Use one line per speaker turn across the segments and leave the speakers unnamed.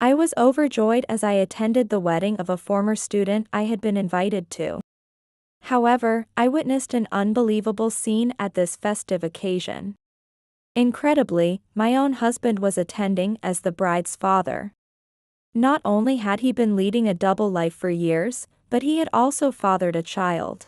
I was overjoyed as I attended the wedding of a former student I had been invited to. However, I witnessed an unbelievable scene at this festive occasion. Incredibly, my own husband was attending as the bride's father. Not only had he been leading a double life for years, but he had also fathered a child.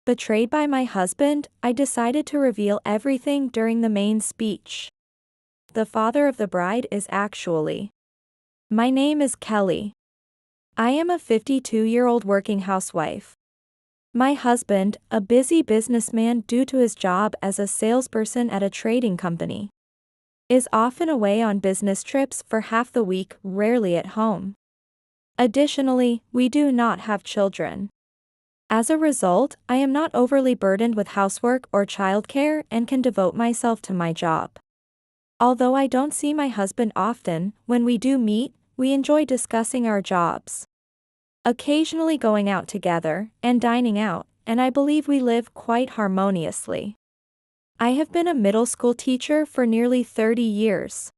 Betrayed by my husband, I decided to reveal everything during the main speech. The father of the bride is actually. My name is Kelly. I am a 52-year-old working housewife. My husband, a busy businessman due to his job as a salesperson at a trading company, is often away on business trips for half the week, rarely at home. Additionally, we do not have children. As a result, I am not overly burdened with housework or childcare and can devote myself to my job. Although I don't see my husband often, when we do meet, we enjoy discussing our jobs, occasionally going out together and dining out, and I believe we live quite harmoniously. I have been a middle school teacher for nearly 30 years.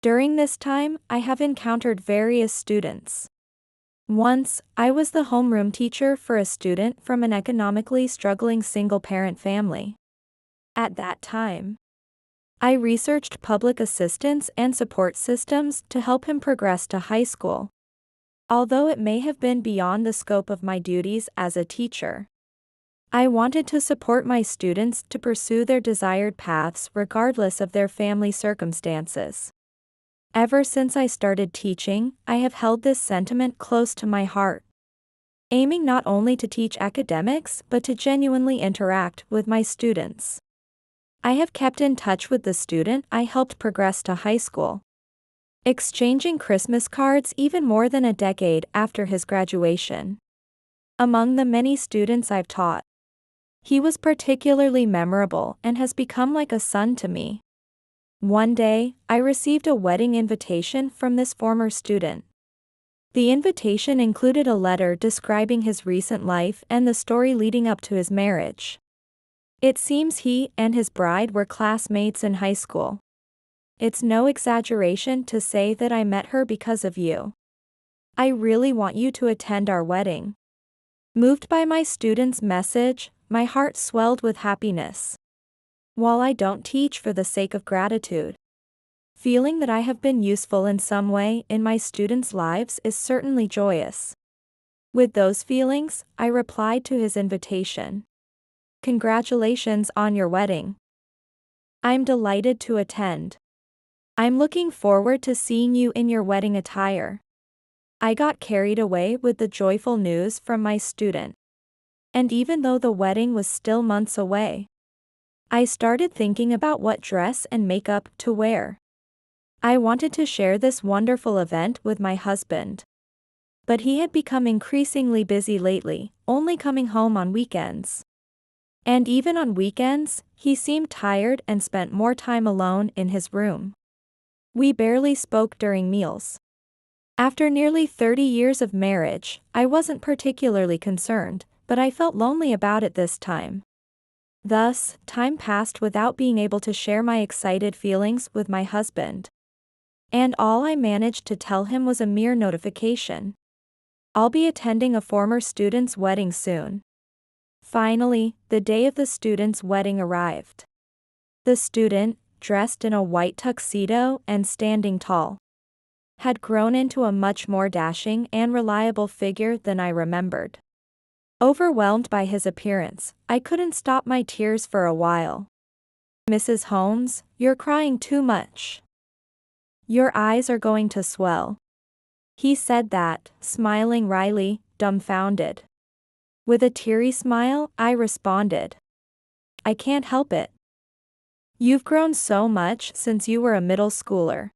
During this time, I have encountered various students. Once, I was the homeroom teacher for a student from an economically struggling single-parent family. At that time, I researched public assistance and support systems to help him progress to high school. Although it may have been beyond the scope of my duties as a teacher, I wanted to support my students to pursue their desired paths regardless of their family circumstances. Ever since I started teaching, I have held this sentiment close to my heart, aiming not only to teach academics but to genuinely interact with my students. I have kept in touch with the student I helped progress to high school, exchanging Christmas cards even more than a decade after his graduation. Among the many students I've taught, he was particularly memorable and has become like a son to me. One day, I received a wedding invitation from this former student. The invitation included a letter describing his recent life and the story leading up to his marriage. It seems he and his bride were classmates in high school. It's no exaggeration to say that I met her because of you. I really want you to attend our wedding. Moved by my student's message, my heart swelled with happiness. While I don't teach for the sake of gratitude, feeling that I have been useful in some way in my students' lives is certainly joyous. With those feelings, I replied to his invitation. Congratulations on your wedding. I'm delighted to attend. I'm looking forward to seeing you in your wedding attire. I got carried away with the joyful news from my student. And even though the wedding was still months away, I started thinking about what dress and makeup to wear. I wanted to share this wonderful event with my husband, but he had become increasingly busy lately, only coming home on weekends. And even on weekends, he seemed tired and spent more time alone in his room. We barely spoke during meals. After nearly 30 years of marriage, I wasn't particularly concerned, but I felt lonely about it this time. Thus, time passed without being able to share my excited feelings with my husband. And all I managed to tell him was a mere notification. I'll be attending a former student's wedding soon. Finally, the day of the student's wedding arrived. The student, dressed in a white tuxedo and standing tall, had grown into a much more dashing and reliable figure than I remembered. Overwhelmed by his appearance, I couldn't stop my tears for a while. "Mrs. Holmes, you're crying too much. Your eyes are going to swell." He said that, smiling wryly, dumbfounded. With a teary smile, I responded, "I can't help it. You've grown so much since you were a middle schooler.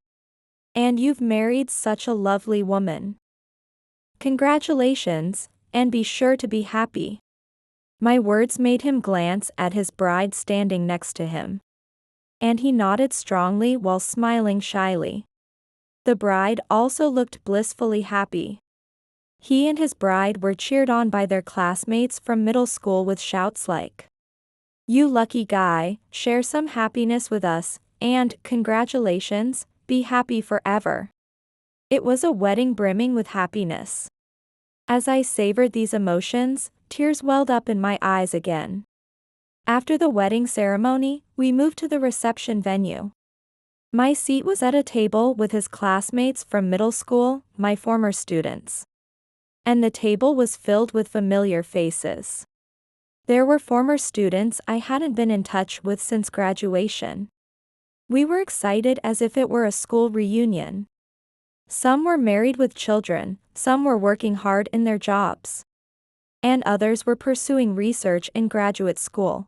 And you've married such a lovely woman. Congratulations, and be sure to be happy." My words made him glance at his bride standing next to him, and he nodded strongly while smiling shyly. The bride also looked blissfully happy. He and his bride were cheered on by their classmates from middle school with shouts like, "You lucky guy, share some happiness with us," and "Congratulations, be happy forever." It was a wedding brimming with happiness. As I savored these emotions, tears welled up in my eyes again. After the wedding ceremony, we moved to the reception venue. My seat was at a table with his classmates from middle school, my former students. And the table was filled with familiar faces. There were former students I hadn't been in touch with since graduation. We were excited as if it were a school reunion. Some were married with children, some were working hard in their jobs. And others were pursuing research in graduate school.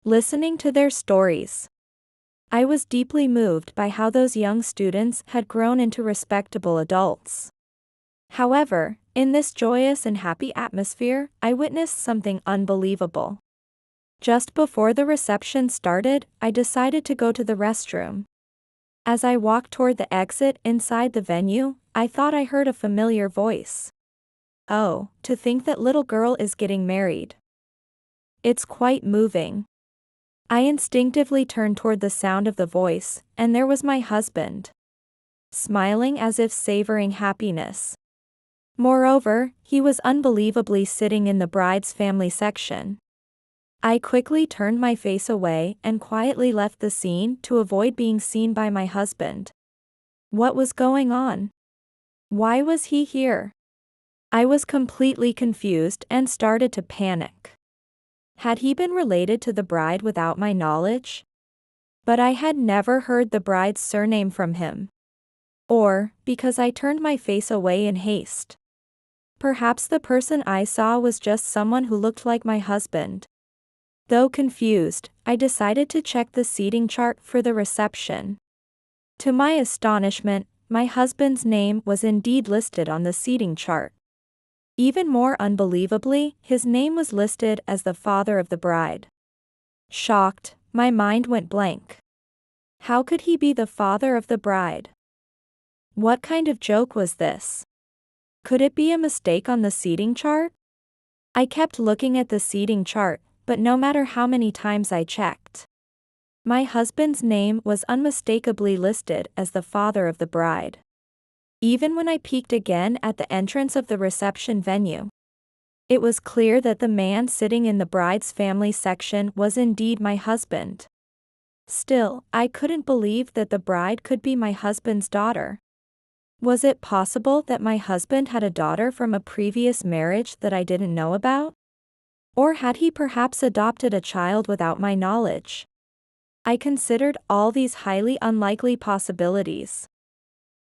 Listening to their stories, I was deeply moved by how those young students had grown into respectable adults. However, in this joyous and happy atmosphere, I witnessed something unbelievable. Just before the reception started, I decided to go to the restroom. As I walked toward the exit inside the venue, I thought I heard a familiar voice. "Oh, to think that little girl is getting married. It's quite moving." I instinctively turned toward the sound of the voice, and there was my husband, smiling as if savoring happiness. Moreover, he was unbelievably sitting in the bride's family section. I quickly turned my face away and quietly left the scene to avoid being seen by my husband. What was going on? Why was he here? I was completely confused and started to panic. Had he been related to the bride without my knowledge? But I had never heard the bride's surname from him. Or, because I turned my face away in haste. Perhaps the person I saw was just someone who looked like my husband. Though confused, I decided to check the seating chart for the reception. To my astonishment, my husband's name was indeed listed on the seating chart. Even more unbelievably, his name was listed as the father of the bride. Shocked, my mind went blank. How could he be the father of the bride? What kind of joke was this? Could it be a mistake on the seating chart? I kept looking at the seating chart, but no matter how many times I checked, my husband's name was unmistakably listed as the father of the bride. Even when I peeked again at the entrance of the reception venue, it was clear that the man sitting in the bride's family section was indeed my husband. Still, I couldn't believe that the bride could be my husband's daughter. Was it possible that my husband had a daughter from a previous marriage that I didn't know about? Or had he perhaps adopted a child without my knowledge? I considered all these highly unlikely possibilities.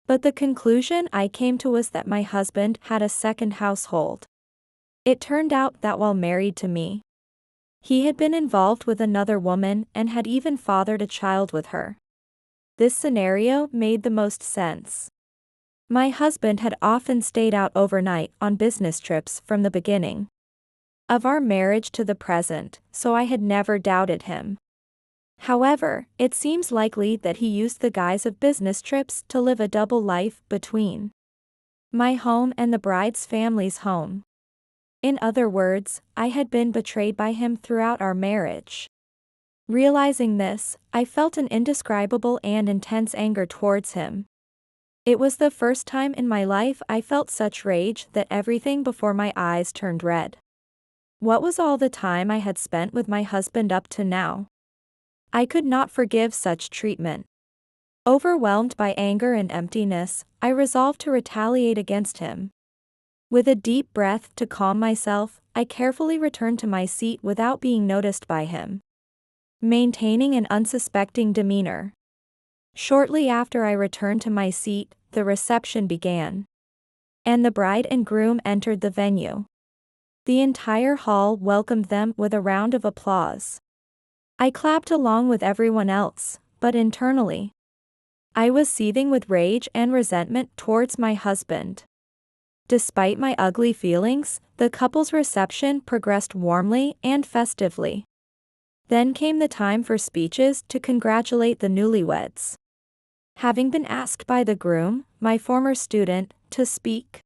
But the conclusion I came to was that my husband had a second household. It turned out that while married to me, he had been involved with another woman and had even fathered a child with her. This scenario made the most sense. My husband had often stayed out overnight on business trips from the beginning of our marriage to the present, so I had never doubted him. However, it seems likely that he used the guise of business trips to live a double life between my home and the bride's family's home. In other words, I had been betrayed by him throughout our marriage. Realizing this, I felt an indescribable and intense anger towards him. It was the first time in my life I felt such rage that everything before my eyes turned red. What was all the time I had spent with my husband up to now? I could not forgive such treatment. Overwhelmed by anger and emptiness, I resolved to retaliate against him. With a deep breath to calm myself, I carefully returned to my seat without being noticed by him, maintaining an unsuspecting demeanor. Shortly after I returned to my seat, the reception began, and the bride and groom entered the venue. The entire hall welcomed them with a round of applause. I clapped along with everyone else, but internally, I was seething with rage and resentment towards my husband. Despite my ugly feelings, the couple's reception progressed warmly and festively. Then came the time for speeches to congratulate the newlyweds. Having been asked by the groom, my former student, to speak,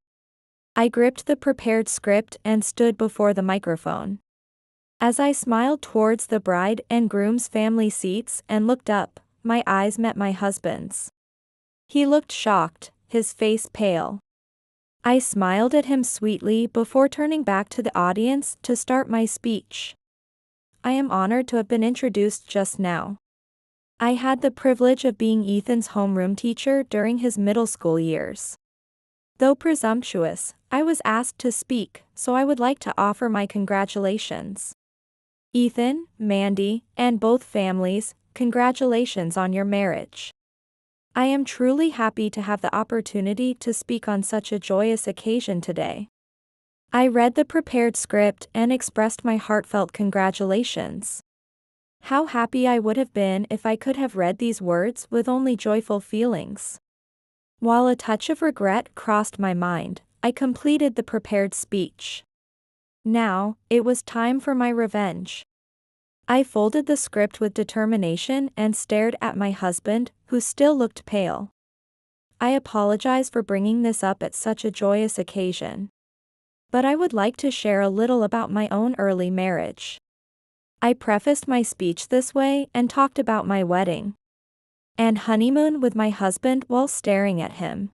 I gripped the prepared script and stood before the microphone. As I smiled towards the bride and groom's family seats and looked up, my eyes met my husband's. He looked shocked, his face pale. I smiled at him sweetly before turning back to the audience to start my speech. I am honored to have been introduced just now. I had the privilege of being Ethan's homeroom teacher during his middle school years. Though presumptuous, I was asked to speak, so I would like to offer my congratulations. Ethan, Mandy, and both families, congratulations on your marriage. I am truly happy to have the opportunity to speak on such a joyous occasion today. I read the prepared script and expressed my heartfelt congratulations. How happy I would have been if I could have read these words with only joyful feelings. While a touch of regret crossed my mind, I completed the prepared speech. Now, it was time for my revenge. I folded the script with determination and stared at my husband, who still looked pale. I apologize for bringing this up at such a joyous occasion. But I would like to share a little about my own early marriage. I prefaced my speech this way and talked about my wedding and honeymoon with my husband while staring at him.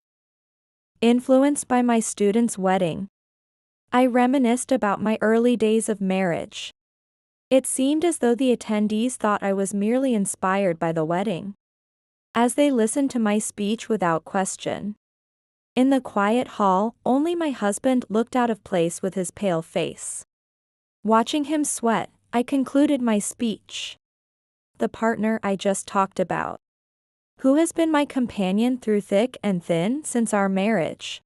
Influenced by my student's wedding, I reminisced about my early days of marriage. It seemed as though the attendees thought I was merely inspired by the wedding, as they listened to my speech without question. In the quiet hall, only my husband looked out of place with his pale face. Watching him sweat, I concluded my speech. The partner I just talked about, who has been my companion through thick and thin since our marriage,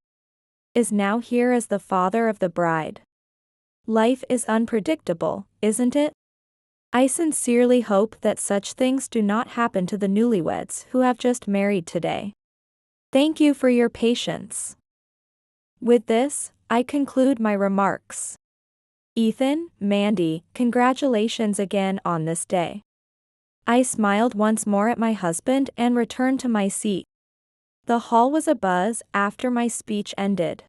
is now here as the father of the bride. Life is unpredictable, isn't it? I sincerely hope that such things do not happen to the newlyweds who have just married today. Thank you for your patience. With this, I conclude my remarks. Ethan, Mandy, congratulations again on this day. I smiled once more at my husband and returned to my seat. The hall was abuzz after my speech ended.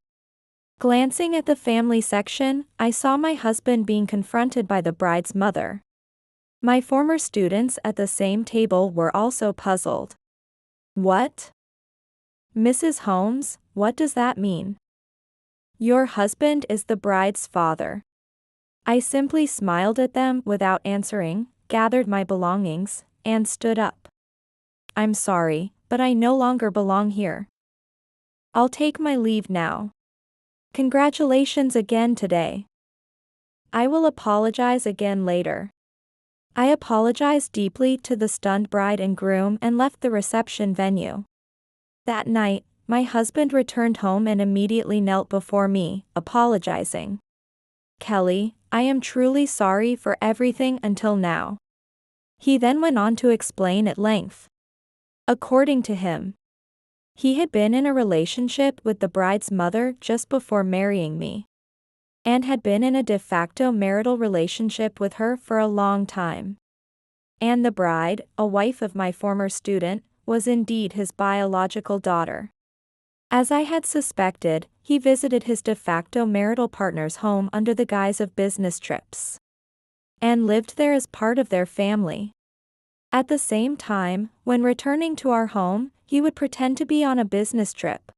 Glancing at the family section, I saw my husband being confronted by the bride's mother. My former students at the same table were also puzzled. What? Mrs. Holmes, what does that mean? Your husband is the bride's father. I simply smiled at them without answering, gathered my belongings, and stood up. I'm sorry, but I no longer belong here. I'll take my leave now. Congratulations again today. I will apologize again later. I apologized deeply to the stunned bride and groom and left the reception venue. That night, my husband returned home and immediately knelt before me, apologizing. Kelly, I am truly sorry for everything until now. He then went on to explain at length. According to him, he had been in a relationship with the bride's mother just before marrying me, and had been in a de facto marital relationship with her for a long time. And the bride, a wife of my former student, was indeed his biological daughter. As I had suspected, he visited his de facto marital partner's home under the guise of business trips, and lived there as part of their family. At the same time, when returning to our home, he would pretend to be on a business trip.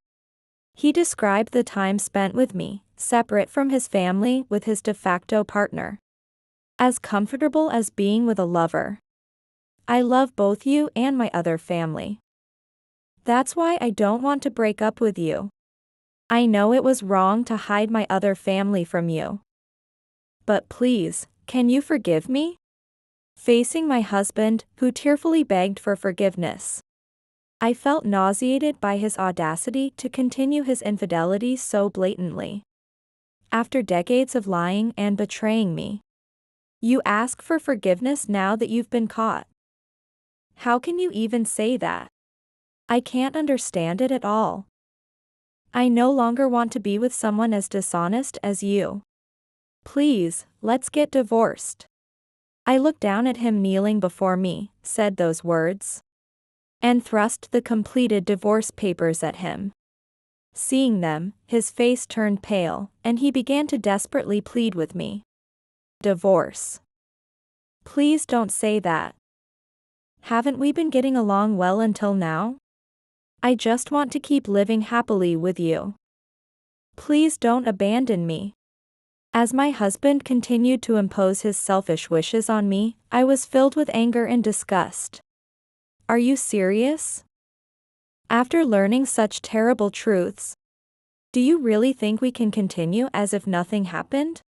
He described the time spent with me, separate from his family with his de facto partner, as comfortable as being with a lover. I love both you and my other family. That's why I don't want to break up with you. I know it was wrong to hide my other family from you. But please, can you forgive me? Facing my husband, who tearfully begged for forgiveness, I felt nauseated by his audacity to continue his infidelity so blatantly. After decades of lying and betraying me, you ask for forgiveness now that you've been caught. How can you even say that? I can't understand it at all. I no longer want to be with someone as dishonest as you. Please, let's get divorced. I looked down at him kneeling before me, said those words, and thrust the completed divorce papers at him. Seeing them, his face turned pale, and he began to desperately plead with me. Divorce. Please don't say that. Haven't we been getting along well until now? I just want to keep living happily with you. Please don't abandon me. As my husband continued to impose his selfish wishes on me, I was filled with anger and disgust. Are you serious? After learning such terrible truths, do you really think we can continue as if nothing happened?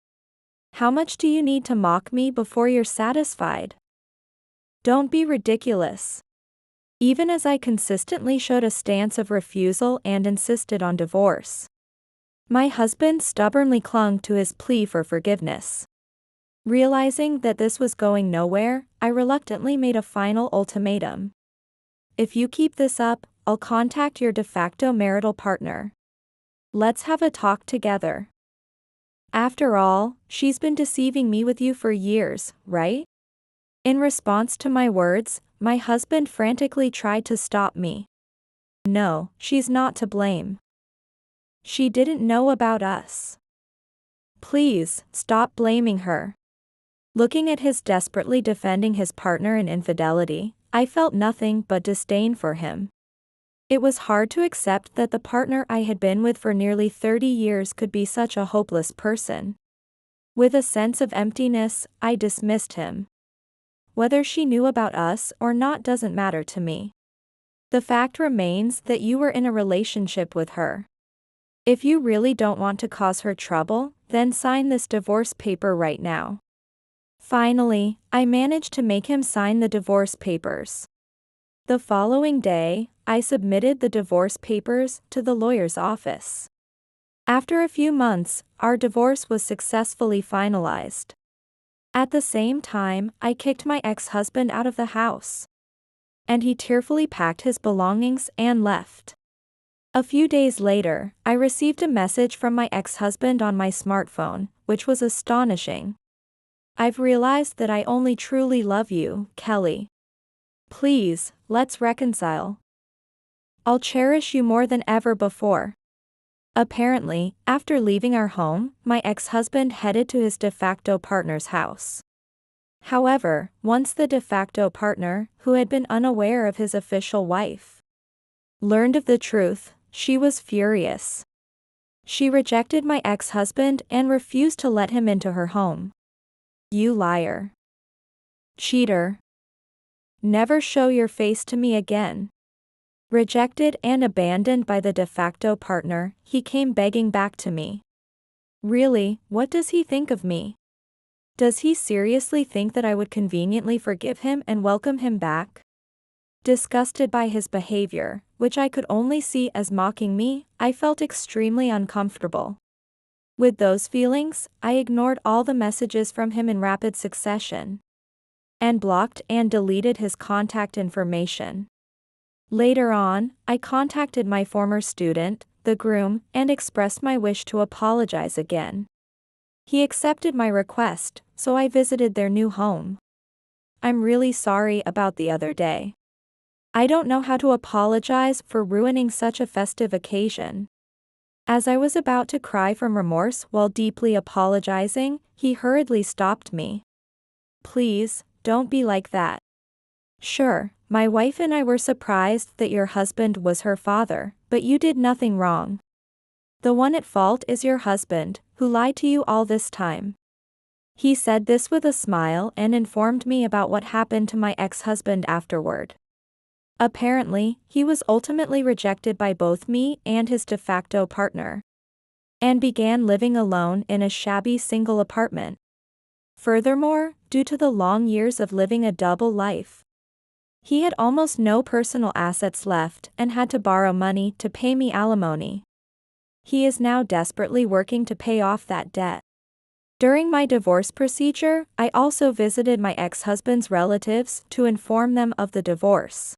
How much do you need to mock me before you're satisfied? Don't be ridiculous. Even as I consistently showed a stance of refusal and insisted on divorce, my husband stubbornly clung to his plea for forgiveness. Realizing that this was going nowhere, I reluctantly made a final ultimatum. If you keep this up, I'll contact your de facto marital partner. Let's have a talk together. After all, she's been deceiving me with you for years, right? In response to my words, my husband frantically tried to stop me. No, she's not to blame. She didn't know about us. Please, stop blaming her. Looking at his desperately defending his partner in infidelity, I felt nothing but disdain for him. It was hard to accept that the partner I had been with for nearly 30 years could be such a hopeless person. With a sense of emptiness, I dismissed him. Whether she knew about us or not doesn't matter to me. The fact remains that you were in a relationship with her. If you really don't want to cause her trouble, then sign this divorce paper right now. Finally, I managed to make him sign the divorce papers. The following day, I submitted the divorce papers to the lawyer's office. After a few months, our divorce was successfully finalized. At the same time, I kicked my ex-husband out of the house, and he tearfully packed his belongings and left. A few days later, I received a message from my ex-husband on my smartphone, which was astonishing. I've realized that I only truly love you, Kelly. Please, let's reconcile. I'll cherish you more than ever before. Apparently, after leaving our home, my ex-husband headed to his de facto partner's house. However, once the de facto partner, who had been unaware of his official wife, learned of the truth, she was furious. She rejected my ex-husband and refused to let him into her home. You liar. Cheater. Never show your face to me again. Rejected and abandoned by the de facto partner, he came begging back to me. Really, what does he think of me? Does he seriously think that I would conveniently forgive him and welcome him back? Disgusted by his behavior, which I could only see as mocking me, I felt extremely uncomfortable. With those feelings, I ignored all the messages from him in rapid succession, and blocked and deleted his contact information. Later on, I contacted my former student, the groom, and expressed my wish to apologize again. He accepted my request, so I visited their new home. I'm really sorry about the other day. I don't know how to apologize for ruining such a festive occasion. As I was about to cry from remorse while deeply apologizing, he hurriedly stopped me. Please, don't be like that. Sure, my wife and I were surprised that your husband was her father, but you did nothing wrong. The one at fault is your husband, who lied to you all this time. He said this with a smile and informed me about what happened to my ex-husband afterward. Apparently, he was ultimately rejected by both me and his de facto partner, and began living alone in a shabby single apartment. Furthermore, due to the long years of living a double life, he had almost no personal assets left and had to borrow money to pay me alimony. He is now desperately working to pay off that debt. During my divorce procedure, I also visited my ex-husband's relatives to inform them of the divorce.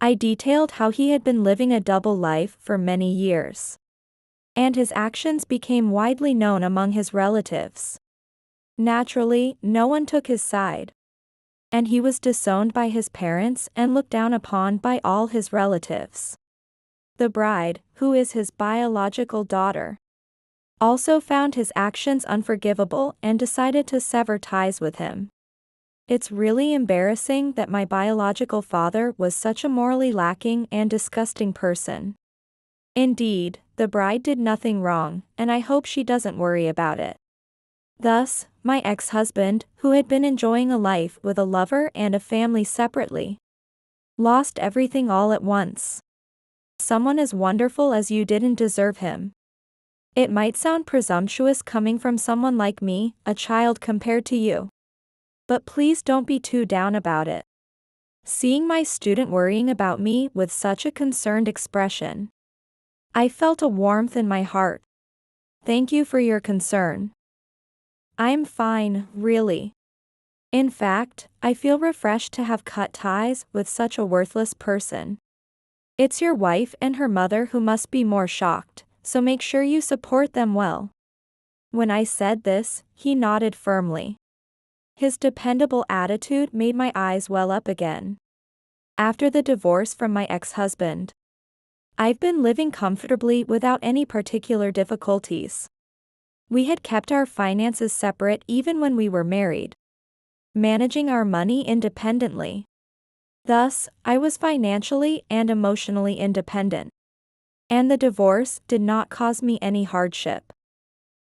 I detailed how he had been living a double life for many years, and his actions became widely known among his relatives. Naturally, no one took his side, and he was disowned by his parents and looked down upon by all his relatives. The bride, who is his biological daughter, also found his actions unforgivable and decided to sever ties with him. It's really embarrassing that my biological father was such a morally lacking and disgusting person. Indeed, the bride did nothing wrong, and I hope she doesn't worry about it. Thus, my ex-husband, who had been enjoying a life with a lover and a family separately, lost everything all at once. Someone as wonderful as you didn't deserve him. It might sound presumptuous coming from someone like me, a child compared to you. But please don't be too down about it. Seeing my student worrying about me with such a concerned expression, I felt a warmth in my heart. Thank you for your concern. I'm fine, really. In fact, I feel refreshed to have cut ties with such a worthless person. It's your wife and her mother who must be more shocked, so make sure you support them well. When I said this, he nodded firmly. His dependable attitude made my eyes well up again. After the divorce from my ex-husband, I've been living comfortably without any particular difficulties. We had kept our finances separate even when we were married, managing our money independently. Thus, I was financially and emotionally independent. And the divorce did not cause me any hardship.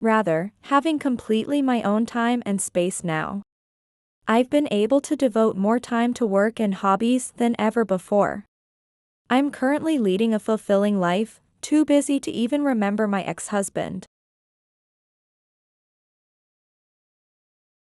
Rather, having completely my own time and space now, I've been able to devote more time to work and hobbies than ever before. I'm currently leading a fulfilling life, too busy to even remember my ex-husband.